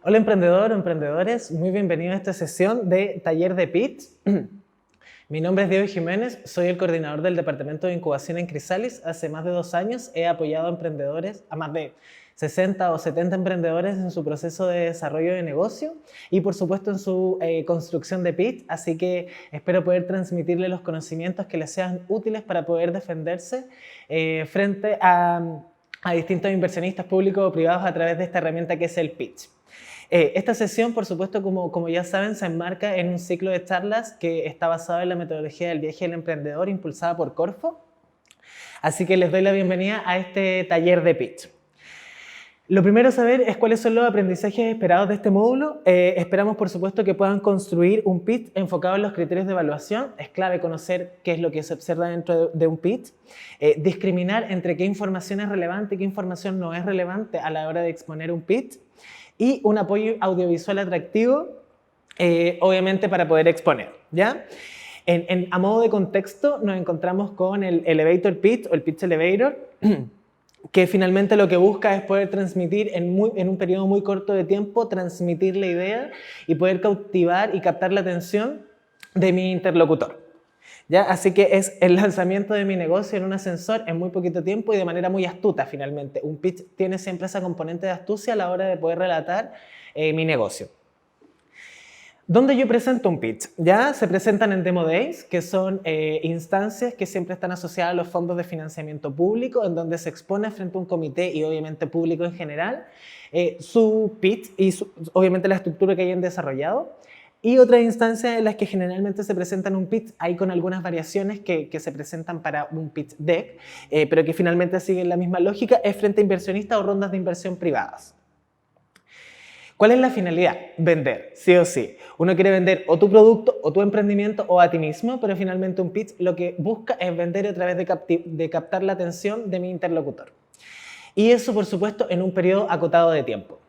Hola emprendedor o emprendedores, muy bienvenidos a esta sesión de Taller de Pitch. Mi nombre es Diego Jiménez, soy el coordinador del Departamento de Incubación en Crisalis. Hace más de 2 años he apoyado a emprendedores, a más de 60 o 70 emprendedores en su proceso de desarrollo de negocio y por supuesto en su construcción de pitch, así que espero poder transmitirles los conocimientos que les sean útiles para poder defenderse frente a distintos inversionistas públicos o privados a través de esta herramienta que es el pitch. Esta sesión, por supuesto, como ya saben, se enmarca en un ciclo de charlas que está basado en la metodología del viaje del emprendedor impulsada por Corfo. Así que les doy la bienvenida a este taller de pitch. Lo primero a saber es cuáles son los aprendizajes esperados de este módulo. Esperamos, por supuesto, que puedan construir un pitch enfocado en los criterios de evaluación. Es clave conocer qué es lo que se observa dentro de un pitch. Discriminar entre qué información es relevante y qué información no es relevante a la hora de exponer un pitch. Y un apoyo audiovisual atractivo, obviamente para poder exponer, ¿ya? A modo de contexto nos encontramos con el Elevator Pitch o el Pitch Elevator, que finalmente lo que busca es poder transmitir en un periodo muy corto de tiempo, transmitir la idea y poder cautivar y captar la atención de mi interlocutor. ¿Ya? Así que es el lanzamiento de mi negocio en un ascensor en muy poquito tiempo y de manera muy astuta finalmente. Un pitch tiene siempre esa componente de astucia a la hora de poder relatar mi negocio. ¿Dónde yo presento un pitch? Ya se presentan en Demo Days, que son instancias que siempre están asociadas a los fondos de financiamiento público, en donde se expone frente a un comité y obviamente público en general su pitch y obviamente la estructura que hayan desarrollado. Y otras instancias en las que generalmente se presentan un pitch, hay con algunas variaciones que se presentan para un pitch deck, pero que finalmente siguen la misma lógica, es frente a inversionistas o rondas de inversión privadas. ¿Cuál es la finalidad? Vender, sí o sí. Uno quiere vender o tu producto o tu emprendimiento o a ti mismo, pero finalmente un pitch lo que busca es vender a través de captar la atención de mi interlocutor. Y eso, por supuesto, en un periodo acotado de tiempo.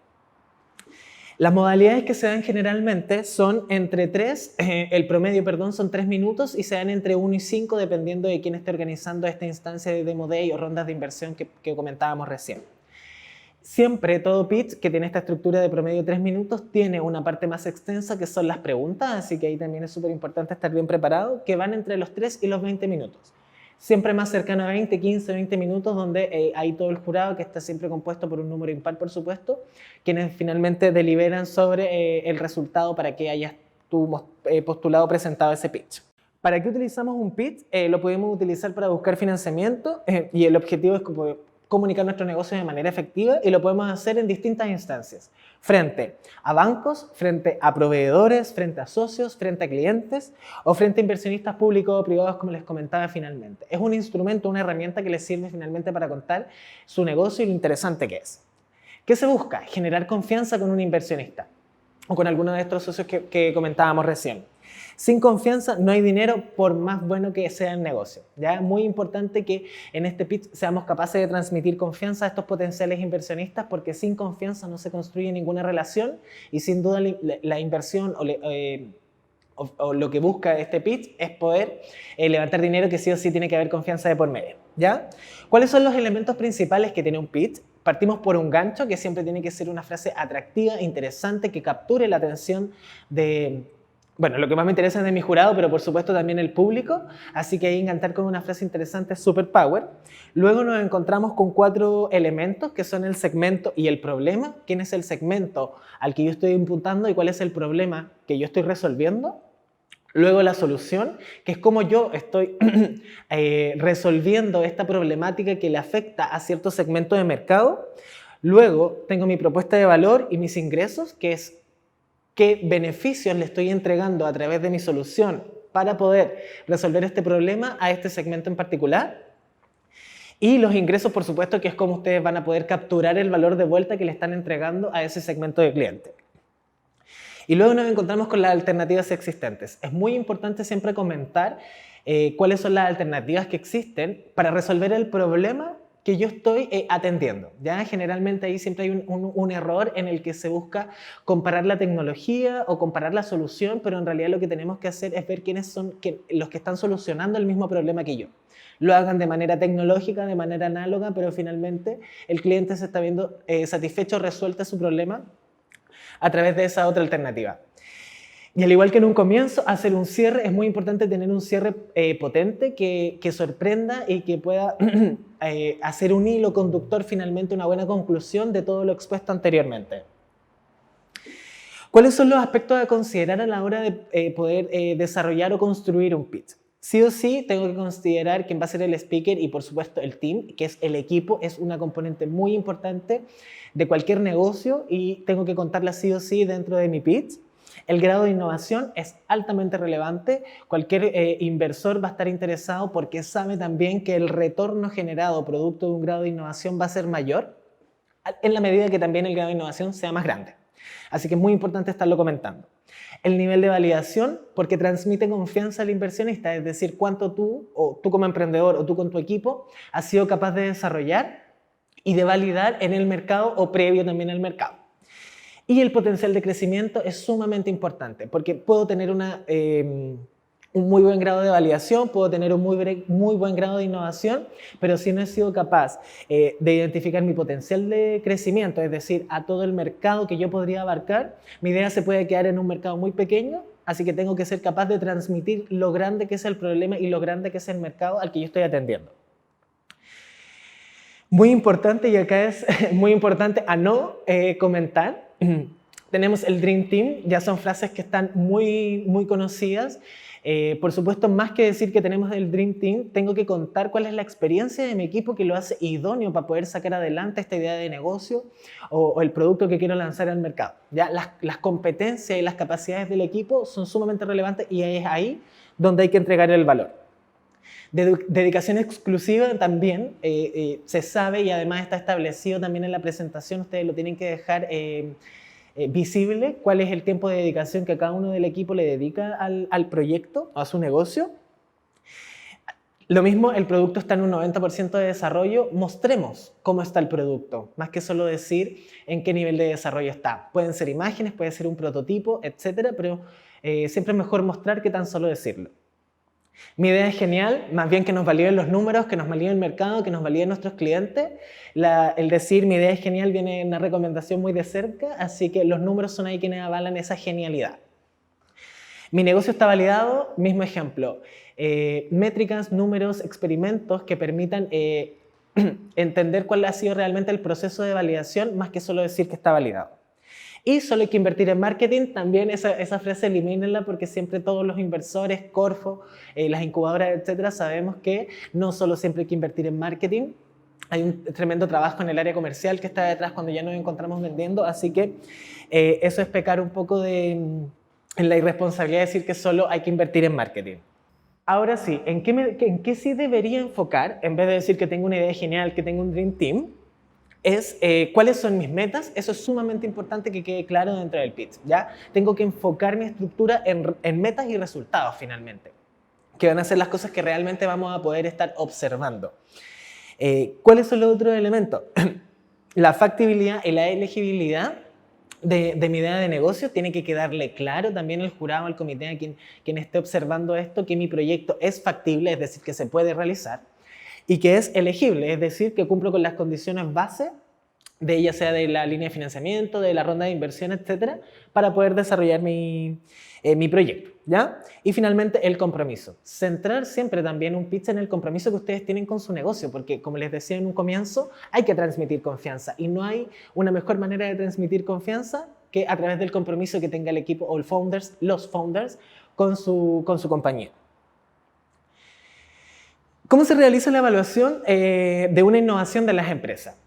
Las modalidades que se dan generalmente son entre 3, el promedio, perdón, son 3 minutos y se dan entre 1 y 5 dependiendo de quién esté organizando esta instancia de Demo Day o rondas de inversión que comentábamos recién. Siempre todo pitch que tiene esta estructura de promedio 3 minutos tiene una parte más extensa que son las preguntas, así que ahí también es súper importante estar bien preparado, que van entre los 3 y los 20 minutos. Siempre más cercano a 20, 15, 20 minutos, donde hay todo el jurado que está siempre compuesto por un número impar, por supuesto, quienes finalmente deliberan sobre el resultado para que hayas tú postulado presentado ese pitch. ¿Para qué utilizamos un pitch? Lo podemos utilizar para buscar financiamiento y el objetivo es comunicar nuestro negocio de manera efectiva y lo podemos hacer en distintas instancias, frente a bancos, frente a proveedores, frente a socios, frente a clientes o frente a inversionistas públicos o privados, como les comentaba finalmente. Es un instrumento, una herramienta que les sirve finalmente para contar su negocio y lo interesante que es. ¿Qué se busca? Generar confianza con un inversionista o con alguno de estos socios que comentábamos recién. Sin confianza no hay dinero por más bueno que sea el negocio. ¿Ya? Es muy importante que en este pitch seamos capaces de transmitir confianza a estos potenciales inversionistas porque sin confianza no se construye ninguna relación y sin duda la inversión o lo que busca este pitch es poder levantar dinero que sí o sí tiene que haber confianza de por medio. ¿Ya? ¿Cuáles son los elementos principales que tiene un pitch? Partimos por un gancho que siempre tiene que ser una frase atractiva, interesante, que capture la atención bueno, lo que más me interesa es de mi jurado, pero por supuesto también el público, así que ahí encantar con una frase interesante es super power. Luego nos encontramos con 4 elementos que son el segmento y el problema. ¿Quién es el segmento al que yo estoy imputando y cuál es el problema que yo estoy resolviendo? Luego la solución, que es cómo yo estoy resolviendo esta problemática que le afecta a cierto segmento de mercado. Luego tengo mi propuesta de valor y mis ingresos, que es qué beneficios le estoy entregando a través de mi solución para poder resolver este problema a este segmento en particular. Y los ingresos, por supuesto, que es cómo ustedes van a poder capturar el valor de vuelta que le están entregando a ese segmento de cliente. Y luego nos encontramos con las alternativas existentes. Es muy importante siempre comentar cuáles son las alternativas que existen para resolver el problema que yo estoy atendiendo. ¿Ya? Generalmente ahí siempre hay un error en el que se busca comparar la tecnología o comparar la solución, pero en realidad lo que tenemos que hacer es ver quiénes son los que están solucionando el mismo problema que yo. Lo hagan de manera tecnológica, de manera análoga, pero finalmente el cliente se está viendo satisfecho, resuelto su problema a través de esa otra alternativa. Y al igual que en un comienzo, hacer un cierre, es muy importante tener un cierre potente que sorprenda y que pueda hacer un hilo conductor, finalmente una buena conclusión de todo lo expuesto anteriormente. ¿Cuáles son los aspectos a considerar a la hora de poder desarrollar o construir un pitch? Sí o sí tengo que considerar quién va a ser el speaker y por supuesto el team, que es el equipo, es una componente muy importante de cualquier negocio y tengo que contarla sí o sí dentro de mi pitch. El grado de innovación es altamente relevante. Cualquier inversor va a estar interesado porque sabe también que el retorno generado producto de un grado de innovación va a ser mayor en la medida que también el grado de innovación sea más grande. Así que es muy importante estarlo comentando. El nivel de validación, porque transmite confianza al inversionista, es decir, cuánto tú, o tú como emprendedor o tú con tu equipo, has sido capaz de desarrollar y de validar en el mercado o previo también al mercado. Y el potencial de crecimiento es sumamente importante, porque puedo tener un muy buen grado de validación, puedo tener un muy buen grado de innovación, pero si no he sido capaz de identificar mi potencial de crecimiento, es decir, a todo el mercado que yo podría abarcar, mi idea se puede quedar en un mercado muy pequeño, así que tengo que ser capaz de transmitir lo grande que es el problema y lo grande que es el mercado al que yo estoy atendiendo. Muy importante, y acá es muy importante a no comentar, tenemos el Dream Team, ya son frases que están muy conocidas. Por supuesto, más que decir que tenemos el Dream Team, tengo que contar cuál es la experiencia de mi equipo que lo hace idóneo para poder sacar adelante esta idea de negocio o el producto que quiero lanzar al mercado. ¿Ya? Las competencias y las capacidades del equipo son sumamente relevantes y es ahí donde hay que entregar el valor. Dedicación exclusiva también se sabe y además está establecido también en la presentación, ustedes lo tienen que dejar visible, cuál es el tiempo de dedicación que cada uno del equipo le dedica al proyecto, a su negocio. Lo mismo, el producto está en un 90% de desarrollo, mostremos cómo está el producto, más que solo decir en qué nivel de desarrollo está. Pueden ser imágenes, puede ser un prototipo, etcétera, pero siempre es mejor mostrar que tan solo decirlo. Mi idea es genial, más bien que nos validen los números, que nos valide el mercado, que nos validen nuestros clientes. El decir mi idea es genial viene en una recomendación muy de cerca, así que los números son ahí quienes avalan esa genialidad. Mi negocio está validado, mismo ejemplo. Métricas, números, experimentos que permitan entender cuál ha sido realmente el proceso de validación, más que solo decir que está validado. Y solo hay que invertir en marketing, también esa frase elimínenla porque siempre todos los inversores, Corfo, las incubadoras, etcétera, sabemos que no solo siempre hay que invertir en marketing, hay un tremendo trabajo en el área comercial que está detrás cuando ya nos encontramos vendiendo, así que eso es pecar un poco en la irresponsabilidad de decir que solo hay que invertir en marketing. Ahora sí, ¿en qué sí debería enfocar, en vez de decir que tengo una idea genial, que tengo un Dream Team? Es cuáles son mis metas. Eso es sumamente importante que quede claro dentro del pitch, ¿ya? Tengo que enfocar mi estructura en metas y resultados finalmente, que van a ser las cosas que realmente vamos a poder estar observando. ¿Cuáles son los otros elementos? La factibilidad y la elegibilidad de mi idea de negocio. Tiene que quedarle claro también al jurado, al comité, a quien esté observando esto, que mi proyecto es factible, es decir, que se puede realizar, y que es elegible, es decir, que cumplo con las condiciones base de ya sea de la línea de financiamiento, de la ronda de inversión, etcétera, para poder desarrollar mi proyecto, ¿ya? Y finalmente, el compromiso. Centrar siempre también un pitch en el compromiso que ustedes tienen con su negocio, porque como les decía en un comienzo, hay que transmitir confianza y no hay una mejor manera de transmitir confianza que a través del compromiso que tenga el equipo o los founders con su compañía. ¿Cómo se realiza la evaluación de una innovación de las empresas?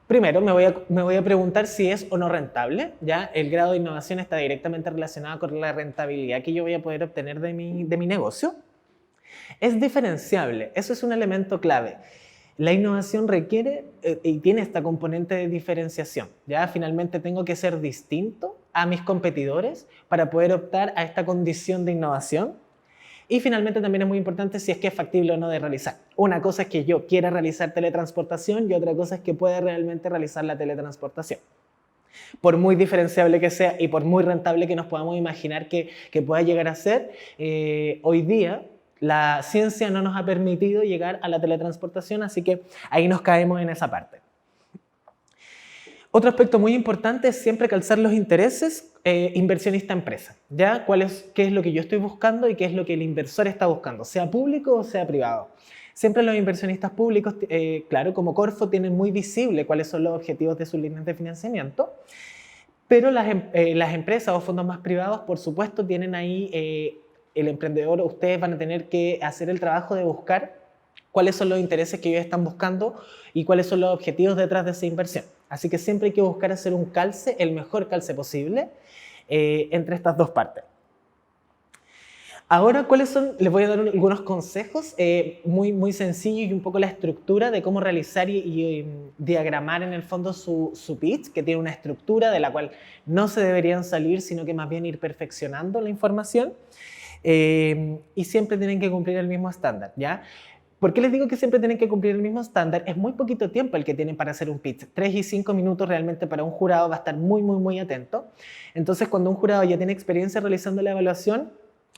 Primero, me voy a preguntar si es o no rentable. ¿Ya? El grado de innovación está directamente relacionado con la rentabilidad que yo voy a poder obtener de mi negocio. Es diferenciable, eso es un elemento clave. La innovación requiere y tiene esta componente de diferenciación. ¿Ya? Finalmente tengo que ser distinto a mis competidores para poder optar a esta condición de innovación. Y finalmente también es muy importante si es que es factible o no de realizar. Una cosa es que yo quiera realizar teletransportación y otra cosa es que pueda realmente realizar la teletransportación. Por muy diferenciable que sea y por muy rentable que nos podamos imaginar que pueda llegar a ser, hoy día la ciencia no nos ha permitido llegar a la teletransportación, así que ahí nos caemos en esa parte. Otro aspecto muy importante es siempre calzar los intereses inversionista-empresa, ¿ya? ¿Qué es lo que yo estoy buscando y qué es lo que el inversor está buscando, sea público o sea privado? Siempre los inversionistas públicos, claro, como Corfo, tienen muy visible cuáles son los objetivos de sus líneas de financiamiento, pero las empresas o fondos más privados, por supuesto, tienen ahí el emprendedor, ustedes van a tener que hacer el trabajo de buscar cuáles son los intereses que ellos están buscando y cuáles son los objetivos detrás de esa inversión. Así que siempre hay que buscar hacer un calce, el mejor calce posible, entre estas dos partes. Ahora, ¿cuáles son? Les voy a dar algunos consejos muy sencillos y un poco la estructura de cómo realizar y diagramar en el fondo su pitch, que tiene una estructura de la cual no se deberían salir, sino que más bien ir perfeccionando la información. Y siempre tienen que cumplir el mismo estándar, ¿ya? ¿Por qué les digo que siempre tienen que cumplir el mismo estándar? Es muy poquito tiempo el que tienen para hacer un pitch. 3 y 5 minutos realmente para un jurado va a estar muy atento. Entonces, cuando un jurado ya tiene experiencia realizando la evaluación,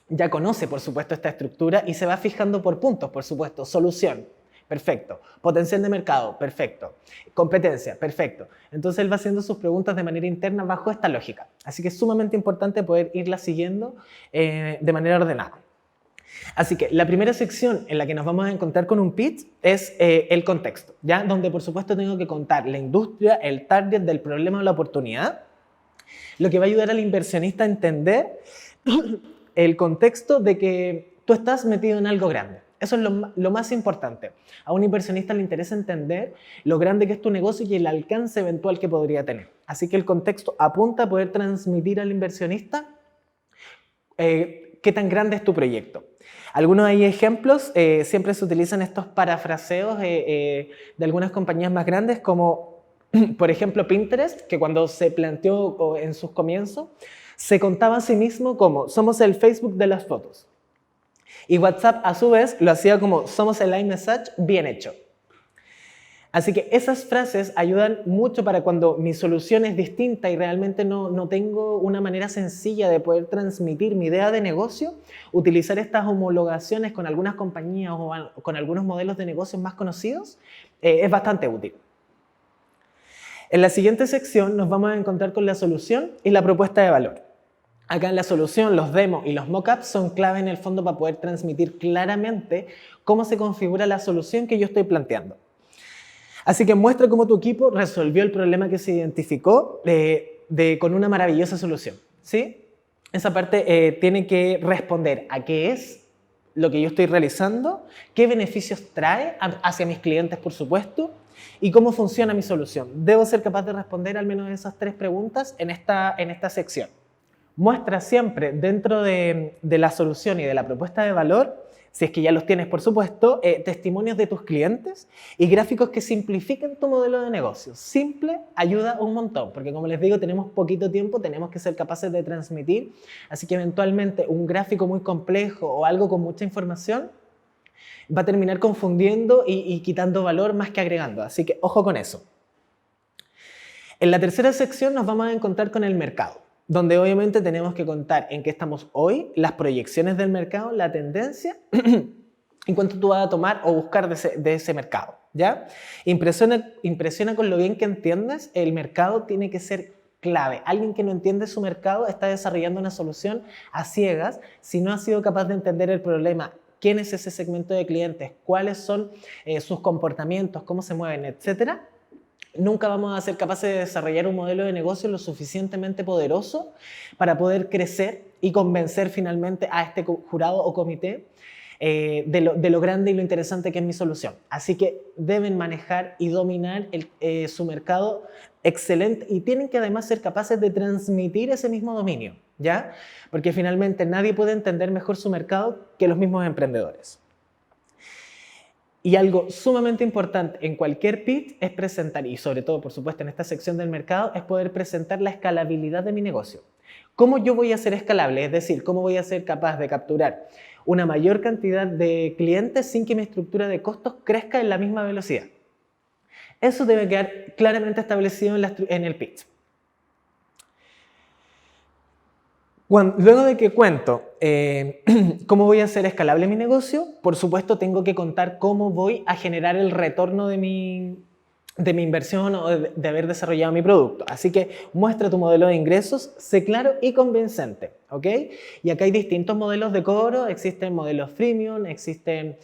ya conoce, por supuesto, esta estructura y se va fijando por puntos, por supuesto. Solución, perfecto. Potencial de mercado, perfecto. Competencia, perfecto. Entonces, él va haciendo sus preguntas de manera interna bajo esta lógica. Así que es sumamente importante poder irla siguiendo de manera ordenada. Así que la primera sección en la que nos vamos a encontrar con un pitch es el contexto, ¿ya? Donde por supuesto tengo que contar la industria, el target del problema o la oportunidad, lo que va a ayudar al inversionista a entender el contexto de que tú estás metido en algo grande. Eso es lo más importante. A un inversionista le interesa entender lo grande que es tu negocio y el alcance eventual que podría tener. Así que el contexto apunta a poder transmitir al inversionista qué tan grande es tu proyecto. Algunos hay ejemplos, siempre se utilizan estos parafraseos de algunas compañías más grandes como, por ejemplo, Pinterest, que cuando se planteó en sus comienzos, se contaba a sí mismo como somos el Facebook de las fotos. Y WhatsApp, a su vez, lo hacía como somos el iMessage bien hecho. Así que esas frases ayudan mucho para cuando mi solución es distinta y realmente no tengo una manera sencilla de poder transmitir mi idea de negocio, utilizar estas homologaciones con algunas compañías o con algunos modelos de negocios más conocidos es bastante útil. En la siguiente sección nos vamos a encontrar con la solución y la propuesta de valor. Acá en la solución, los demos y los mockups son clave en el fondo para poder transmitir claramente cómo se configura la solución que yo estoy planteando. Así que muestra cómo tu equipo resolvió el problema que se identificó con una maravillosa solución, ¿sí? Esa parte tiene que responder a qué es lo que yo estoy realizando, qué beneficios trae hacia mis clientes, por supuesto, y cómo funciona mi solución. Debo ser capaz de responder al menos esas 3 preguntas en esta sección. Muestra siempre dentro de la solución y de la propuesta de valor, si es que ya los tienes, por supuesto, testimonios de tus clientes y gráficos que simplifiquen tu modelo de negocio. Simple ayuda un montón, porque como les digo, tenemos poquito tiempo, tenemos que ser capaces de transmitir, así que eventualmente un gráfico muy complejo o algo con mucha información va a terminar confundiendo y quitando valor más que agregando, así que ojo con eso. En la tercera sección nos vamos a encontrar con el mercado, donde obviamente tenemos que contar en qué estamos hoy, las proyecciones del mercado, la tendencia y cuánto tú vas a tomar o buscar de ese mercado, ¿ya? Impresiona con lo bien que entiendes, el mercado tiene que ser clave. Alguien que no entiende su mercado está desarrollando una solución a ciegas si no ha sido capaz de entender el problema, quién es ese segmento de clientes, cuáles son sus comportamientos, cómo se mueven, etcétera. Nunca vamos a ser capaces de desarrollar un modelo de negocio lo suficientemente poderoso para poder crecer y convencer finalmente a este jurado o comité de lo grande y lo interesante que es mi solución. Así que deben manejar y dominar su mercado excelente y tienen que además ser capaces de transmitir ese mismo dominio, ¿ya? Porque finalmente nadie puede entender mejor su mercado que los mismos emprendedores. Y algo sumamente importante en cualquier pitch es presentar, y sobre todo, por supuesto, en esta sección del mercado, es poder presentar la escalabilidad de mi negocio. ¿Cómo yo voy a ser escalable? Es decir, ¿cómo voy a ser capaz de capturar una mayor cantidad de clientes sin que mi estructura de costos crezca en la misma velocidad? Eso debe quedar claramente establecido en el pitch. Luego de que cuento cómo voy a hacer escalable mi negocio, por supuesto tengo que contar cómo voy a generar el retorno de mi de mi inversión o de haber desarrollado mi producto. Así que muestra tu modelo de ingresos, sé claro y convincente, ¿ok? Y acá hay distintos modelos de cobro, existen modelos freemium, existen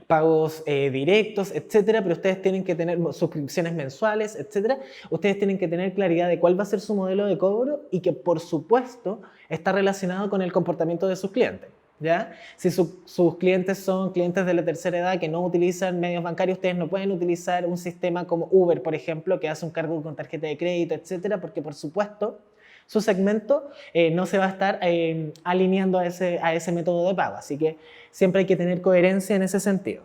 pagos directos, etcétera, pero ustedes tienen que tener suscripciones mensuales, etcétera. Ustedes tienen que tener claridad de cuál va a ser su modelo de cobro y que, por supuesto, está relacionado con el comportamiento de sus clientes. ¿Ya? Si sus clientes son clientes de la tercera edad que no utilizan medios bancarios, ustedes no pueden utilizar un sistema como Uber, por ejemplo, que hace un cargo con tarjeta de crédito, etcétera, porque, por supuesto, su segmento no se va a estar alineando a ese método de pago. Así que siempre hay que tener coherencia en ese sentido.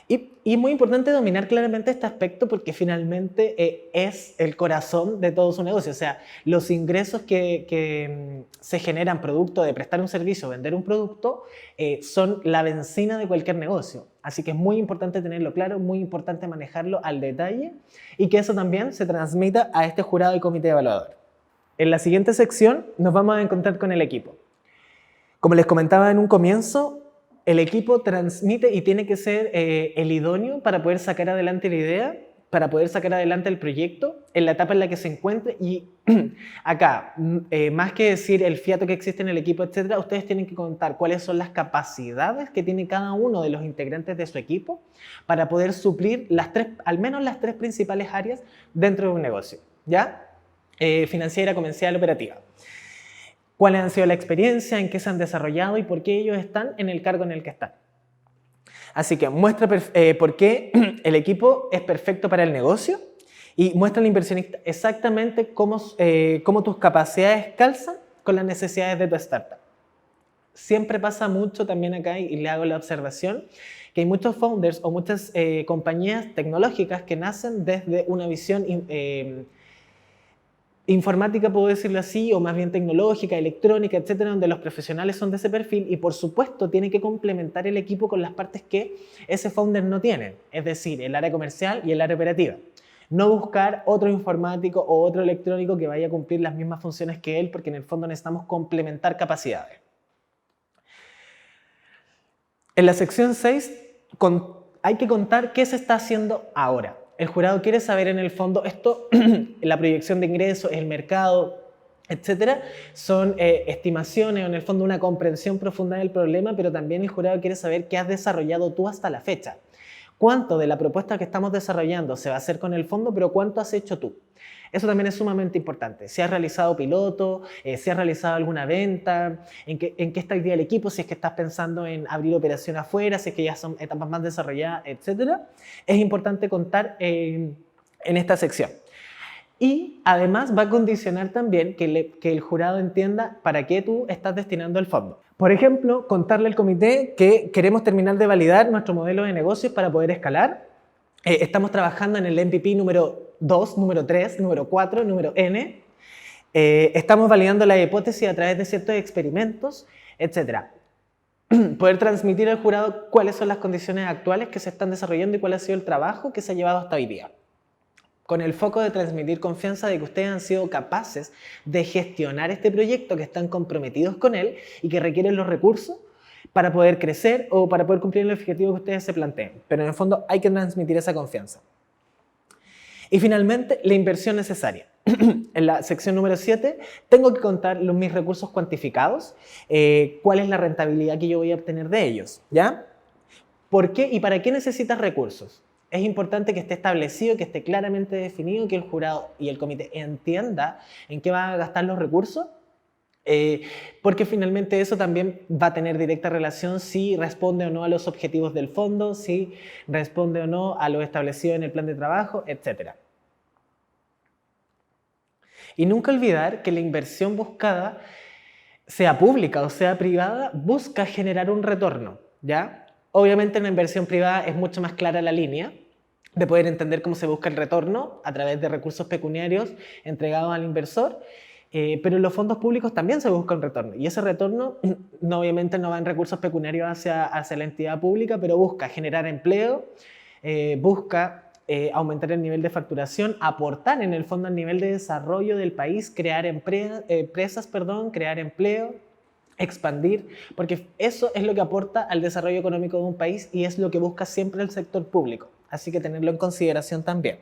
Y es muy importante dominar claramente este aspecto porque finalmente es el corazón de todo su negocio. O sea, los ingresos que se generan producto de prestar un servicio o vender un producto son la benzina de cualquier negocio. Así que es muy importante tenerlo claro, muy importante manejarlo al detalle y que eso también se transmita a este jurado y comité evaluador. En la siguiente sección nos vamos a encontrar con el equipo. Como les comentaba en un comienzo, el equipo transmite y tiene que ser el idóneo para poder sacar adelante la idea, para poder sacar adelante el proyecto en la etapa en la que se encuentre. Y acá, más que decir el fiato que existe en el equipo, etcétera, ustedes tienen que contar cuáles son las capacidades que tiene cada uno de los integrantes de su equipo para poder suplir al menos las tres principales áreas dentro de un negocio, ¿ya? Financiera, comercial, operativa. ¿Cuáles han sido la experiencia, en qué se han desarrollado y por qué ellos están en el cargo en el que están? Así que muestra por qué el equipo es perfecto para el negocio y muestra al inversionista exactamente cómo tus capacidades calzan con las necesidades de tu startup. Siempre pasa mucho también acá, y le hago la observación, que hay muchos founders o muchas compañías tecnológicas que nacen desde una visión informática, puedo decirlo así, o más bien tecnológica, electrónica, etcétera, donde los profesionales son de ese perfil y, por supuesto, tiene que complementar el equipo con las partes que ese founder no tiene, es decir, el área comercial y el área operativa. No buscar otro informático o otro electrónico que vaya a cumplir las mismas funciones que él, porque en el fondo necesitamos complementar capacidades. En la sección 6 hay que contar qué se está haciendo ahora. El jurado quiere saber en el fondo esto, la proyección de ingresos, el mercado, etcétera, son estimaciones o en el fondo una comprensión profunda del problema, pero también el jurado quiere saber qué has desarrollado tú hasta la fecha. ¿Cuánto de la propuesta que estamos desarrollando se va a hacer con el fondo, pero cuánto has hecho tú? Eso también es sumamente importante. Si has realizado piloto, si has realizado alguna venta, en qué está hoy día el equipo, si es que estás pensando en abrir operación afuera, si es que ya son etapas más desarrolladas, etc. Es importante contar en esta sección. Y además va a condicionar también que el jurado entienda para qué tú estás destinando el fondo. Por ejemplo, contarle al comité que queremos terminar de validar nuestro modelo de negocios para poder escalar. Estamos trabajando en el MVP número 2, número 3, número 4, número N. Estamos validando la hipótesis a través de ciertos experimentos, etc. Poder transmitir al jurado cuáles son las condiciones actuales que se están desarrollando y cuál ha sido el trabajo que se ha llevado hasta hoy día, con el foco de transmitir confianza de que ustedes han sido capaces de gestionar este proyecto, que están comprometidos con él y que requieren los recursos para poder crecer o para poder cumplir el objetivo que ustedes se planteen. Pero en el fondo hay que transmitir esa confianza. Y finalmente, la inversión necesaria. En la sección número 7, tengo que contar mis recursos cuantificados, cuál es la rentabilidad que yo voy a obtener de ellos, ¿ya? ¿Por qué y para qué necesitas recursos? Es importante que esté establecido, que esté claramente definido, que el jurado y el comité entienda en qué van a gastar los recursos, porque finalmente eso también va a tener directa relación si responde o no a los objetivos del fondo, si responde o no a lo establecido en el plan de trabajo, etc. Y nunca olvidar que la inversión buscada, sea pública o sea privada, busca generar un retorno, ¿ya? Obviamente en la inversión privada es mucho más clara la línea de poder entender cómo se busca el retorno a través de recursos pecuniarios entregados al inversor, pero en los fondos públicos también se busca un retorno, y ese retorno obviamente no va en recursos pecuniarios hacia la entidad pública, pero busca generar empleo, busca aumentar el nivel de facturación, aportar en el fondo al nivel de desarrollo del país, crear empresas, crear empleo, expandir, porque eso es lo que aporta al desarrollo económico de un país y es lo que busca siempre el sector público. Así que tenerlo en consideración también.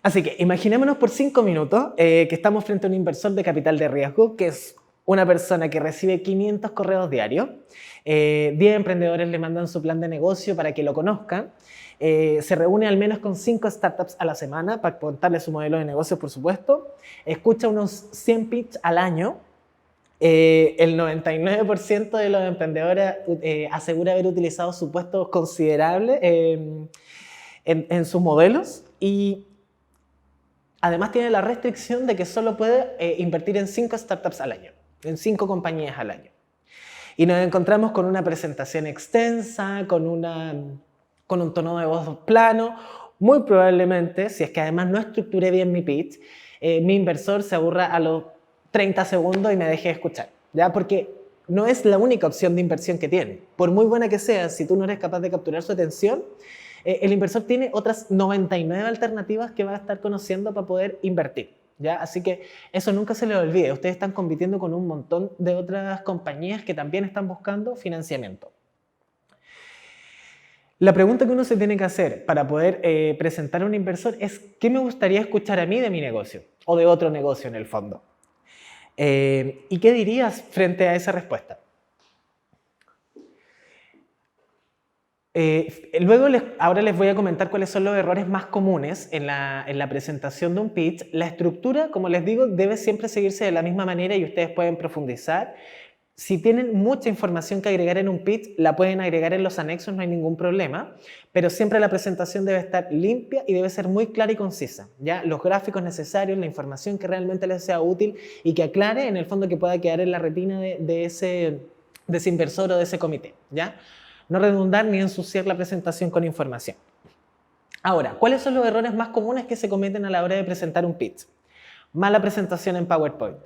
Así que imaginémonos por 5 minutos que estamos frente a un inversor de capital de riesgo, que es una persona que recibe 500 correos diarios. 10 emprendedores le mandan su plan de negocio para que lo conozcan. Se reúne al menos con 5 startups a la semana para contarle su modelo de negocio, por supuesto. Escucha unos 100 pitch al año. El 99% de los emprendedores asegura haber utilizado supuestos considerables en sus modelos y además tiene la restricción de que solo puede invertir en 5 startups al año, en 5 compañías al año. Y nos encontramos con una presentación extensa, con un tono de voz plano. Muy probablemente, si es que además no estructuré bien mi pitch, mi inversor se aburra a los 30 segundos y me deje de escuchar, ¿ya? Porque no es la única opción de inversión que tiene. Por muy buena que sea, si tú no eres capaz de capturar su atención, el inversor tiene otras 99 alternativas que va a estar conociendo para poder invertir, ¿ya? Así que eso nunca se les olvide. Ustedes están compitiendo con un montón de otras compañías que también están buscando financiamiento. La pregunta que uno se tiene que hacer para poder presentar a un inversor es ¿qué me gustaría escuchar a mí de mi negocio? O de otro negocio en el fondo. ¿Y qué dirías frente a esa respuesta? Ahora les voy a comentar cuáles son los errores más comunes en la presentación de un pitch. La estructura, como les digo, debe siempre seguirse de la misma manera y ustedes pueden profundizar. Si tienen mucha información que agregar en un pitch, la pueden agregar en los anexos, no hay ningún problema, pero siempre la presentación debe estar limpia y debe ser muy clara y concisa, ¿ya? Los gráficos necesarios, la información que realmente les sea útil y que aclare, en el fondo, que pueda quedar en la retina de ese inversor o de ese comité, ¿ya? No redundar ni ensuciar la presentación con información. Ahora, ¿cuáles son los errores más comunes que se cometen a la hora de presentar un pitch? Mala presentación en PowerPoint.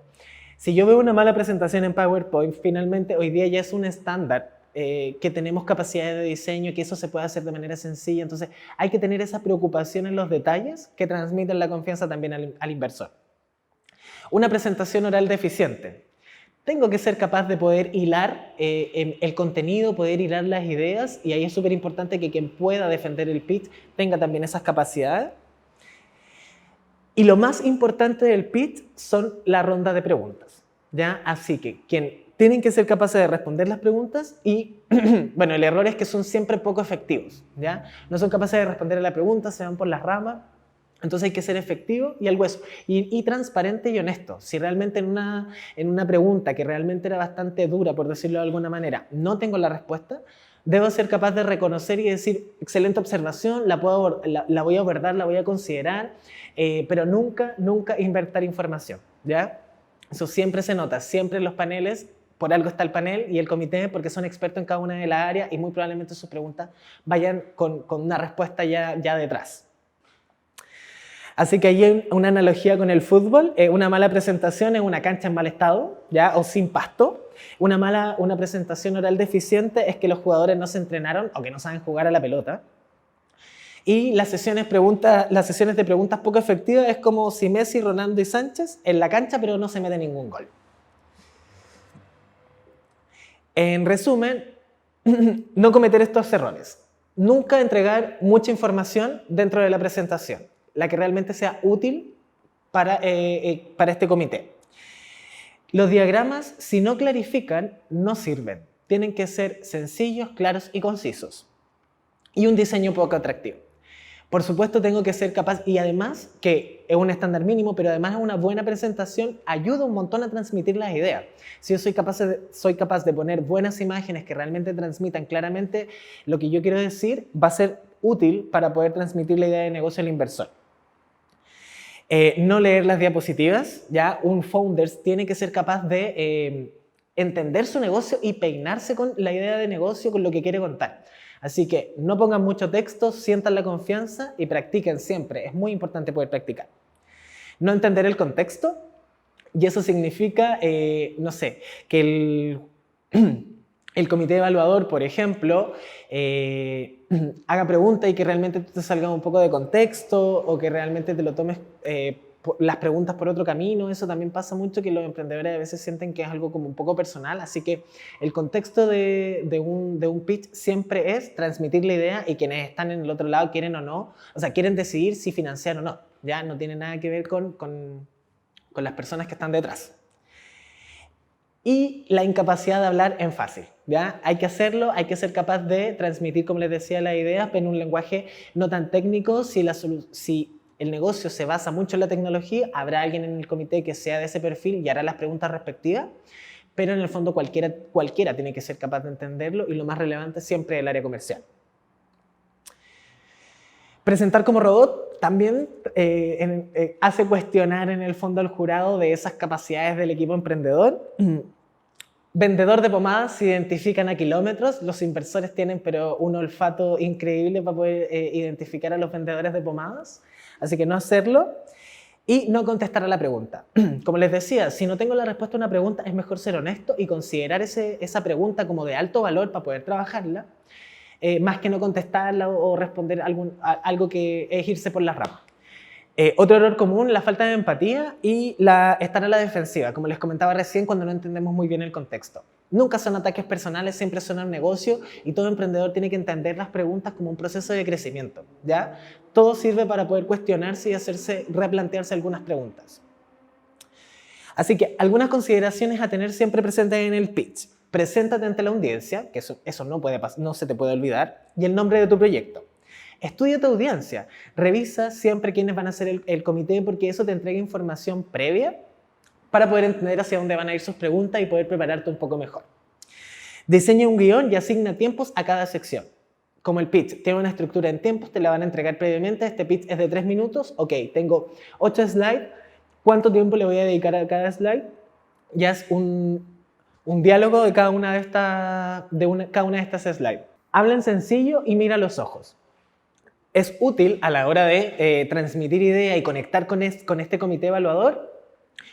Si yo veo una mala presentación en PowerPoint, finalmente hoy día ya es un estándar que tenemos capacidades de diseño, que eso se puede hacer de manera sencilla. Entonces, hay que tener esa preocupación en los detalles que transmiten la confianza también al inversor. Una presentación oral deficiente. Tengo que ser capaz de poder hilar el contenido, poder hilar las ideas, y ahí es súper importante que quien pueda defender el pitch tenga también esas capacidades. Y lo más importante del pitch son la ronda de preguntas, ¿ya? Así que tienen que ser capaces de responder las preguntas y, bueno, el error es que son siempre poco efectivos, ¿ya? No son capaces de responder a la pregunta, se van por las ramas. Entonces hay que ser efectivo y al hueso, y transparente y honesto. Si realmente en una pregunta que realmente era bastante dura, por decirlo de alguna manera, no tengo la respuesta, debo ser capaz de reconocer y decir, excelente observación, la voy a abordar, la voy a considerar, pero nunca invertir información, ¿ya? Eso siempre se nota, siempre en los paneles, por algo está el panel y el comité, porque son expertos en cada una de las áreas y muy probablemente sus preguntas vayan con una respuesta ya detrás. Así que hay una analogía con el fútbol. Una mala presentación es una cancha en mal estado, ¿ya? O sin pasto. Una presentación oral deficiente es que los jugadores no se entrenaron o que no saben jugar a la pelota. Y las sesiones de preguntas poco efectivas es como si Messi, Ronaldo y Sánchez en la cancha pero no se mete ningún gol. En resumen, no cometer estos errores. Nunca entregar mucha información dentro de la presentación, la que realmente sea útil para este comité. Los diagramas, si no clarifican, no sirven. Tienen que ser sencillos, claros y concisos. Y un diseño poco atractivo. Por supuesto, tengo que ser capaz, y además, que es un estándar mínimo, pero además una buena presentación ayuda un montón a transmitir las ideas. Si yo soy capaz de poner buenas imágenes que realmente transmitan claramente lo que yo quiero decir, va a ser útil para poder transmitir la idea de negocio al inversor. No leer las diapositivas, ya un founder tiene que ser capaz de entender su negocio y peinarse con la idea de negocio, con lo que quiere contar. Así que no pongan mucho texto, sientan la confianza y practiquen siempre. Es muy importante poder practicar. No entender el contexto, y eso significa, no sé, que el comité evaluador, por ejemplo, haga preguntas y que realmente te salga un poco de contexto o que realmente te lo tomes las preguntas por otro camino. Eso también pasa mucho, que los emprendedores a veces sienten que es algo como un poco personal, así que el contexto de un pitch siempre es transmitir la idea y quienes están en el otro lado quieren o no, o sea, quieren decidir si financiar o no, ya no tiene nada que ver con las personas que están detrás. Y la incapacidad de hablar en fácil, ¿ya? Hay que hacerlo, hay que ser capaz de transmitir, como les decía, las ideas, pero en un lenguaje no tan técnico. Si el negocio se basa mucho en la tecnología, habrá alguien en el comité que sea de ese perfil y hará las preguntas respectivas, pero en el fondo cualquiera tiene que ser capaz de entenderlo, y lo más relevante siempre es el área comercial. Presentar como robot también hace cuestionar en el fondo al jurado de esas capacidades del equipo emprendedor. Vendedor de pomadas se identifican a kilómetros. Los inversores tienen pero un olfato increíble para poder identificar a los vendedores de pomadas, así que no hacerlo. Y no contestar a la pregunta. Como les decía, si no tengo la respuesta a una pregunta, es mejor ser honesto y considerar esa pregunta como de alto valor para poder trabajarla, más que no contestarla o responder algo que es irse por las ramas. Otro error común, la falta de empatía y estar a la defensiva, como les comentaba recién, cuando no entendemos muy bien el contexto. Nunca son ataques personales, siempre son un negocio, y todo emprendedor tiene que entender las preguntas como un proceso de crecimiento, ¿ya? Todo sirve para poder cuestionarse y replantearse algunas preguntas. Así que algunas consideraciones a tener siempre presentes en el pitch. Preséntate ante la audiencia, que eso no se te puede olvidar, y el nombre de tu proyecto. Estudia tu audiencia, revisa siempre quiénes van a ser el comité, porque eso te entrega información previa para poder entender hacia dónde van a ir sus preguntas y poder prepararte un poco mejor. Diseña un guión y asigna tiempos a cada sección. Como el pitch tiene una estructura en tiempos, te la van a entregar previamente. Este pitch es de 3 minutos, ok, tengo 8 slides, ¿cuánto tiempo le voy a dedicar a cada slide? Ya es un diálogo de cada una de estas slides. Habla en sencillo y mira a los ojos. Es útil a la hora de transmitir idea y conectar con este comité evaluador,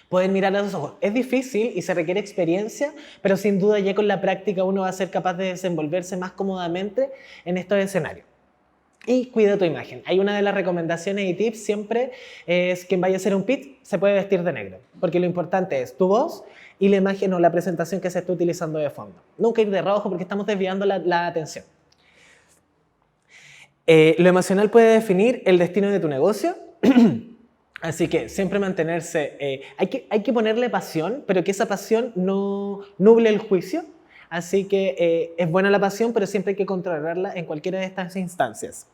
poder mirar a los ojos. Es difícil y se requiere experiencia, pero sin duda ya con la práctica uno va a ser capaz de desenvolverse más cómodamente en estos escenarios. Y cuida tu imagen. Hay una de las recomendaciones y tips siempre es: quien vaya a hacer un pitch se puede vestir de negro, porque lo importante es tu voz y la imagen o la presentación que se está utilizando de fondo. Nunca ir de rojo, porque estamos desviando la atención. Lo emocional puede definir el destino de tu negocio, así que siempre mantenerse, hay que ponerle pasión, pero que esa pasión no nuble el juicio, así que es buena la pasión, pero siempre hay que controlarla en cualquiera de estas instancias.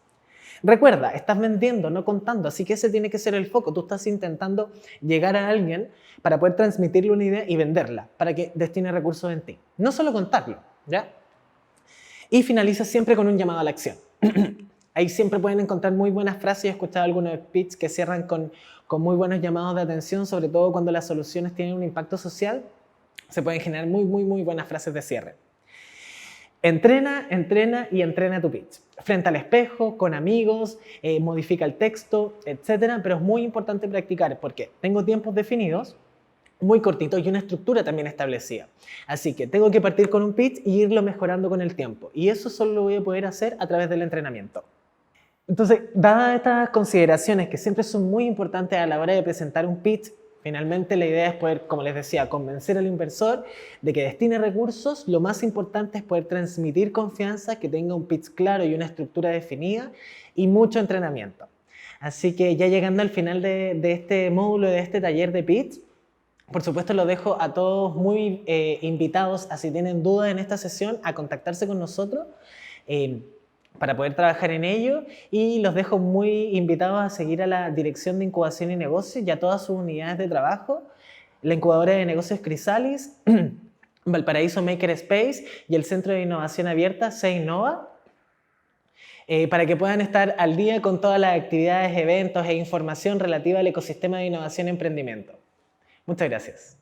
Recuerda, estás vendiendo, no contando, así que ese tiene que ser el foco. Tú estás intentando llegar a alguien para poder transmitirle una idea y venderla, para que destine recursos en ti. No solo contarlo, ¿ya? Y finaliza siempre con un llamado a la acción. Ahí siempre pueden encontrar muy buenas frases. He escuchado algunos pitch que cierran con muy buenos llamados de atención, sobre todo cuando las soluciones tienen un impacto social. Se pueden generar muy buenas frases de cierre. Entrena, entrena y entrena tu pitch. Frente al espejo, con amigos, modifica el texto, etc. Pero es muy importante practicar, porque tengo tiempos definidos, muy cortitos, y una estructura también establecida. Así que tengo que partir con un pitch y irlo mejorando con el tiempo. Y eso solo lo voy a poder hacer a través del entrenamiento. Entonces, dadas estas consideraciones que siempre son muy importantes a la hora de presentar un pitch, finalmente la idea es poder, como les decía, convencer al inversor de que destine recursos. Lo más importante es poder transmitir confianza, que tenga un pitch claro y una estructura definida, y mucho entrenamiento. Así que ya llegando al final de este módulo, de este taller de pitch, por supuesto los dejo a todos muy invitados a, si tienen dudas en esta sesión, a contactarse con nosotros para poder trabajar en ello, y los dejo muy invitados a seguir a la Dirección de Incubación y Negocios y a todas sus unidades de trabajo, la incubadora de negocios Crisalis, Valparaíso Maker Space y el Centro de Innovación Abierta SEInnova, para que puedan estar al día con todas las actividades, eventos e información relativa al ecosistema de innovación y emprendimiento. Muchas gracias.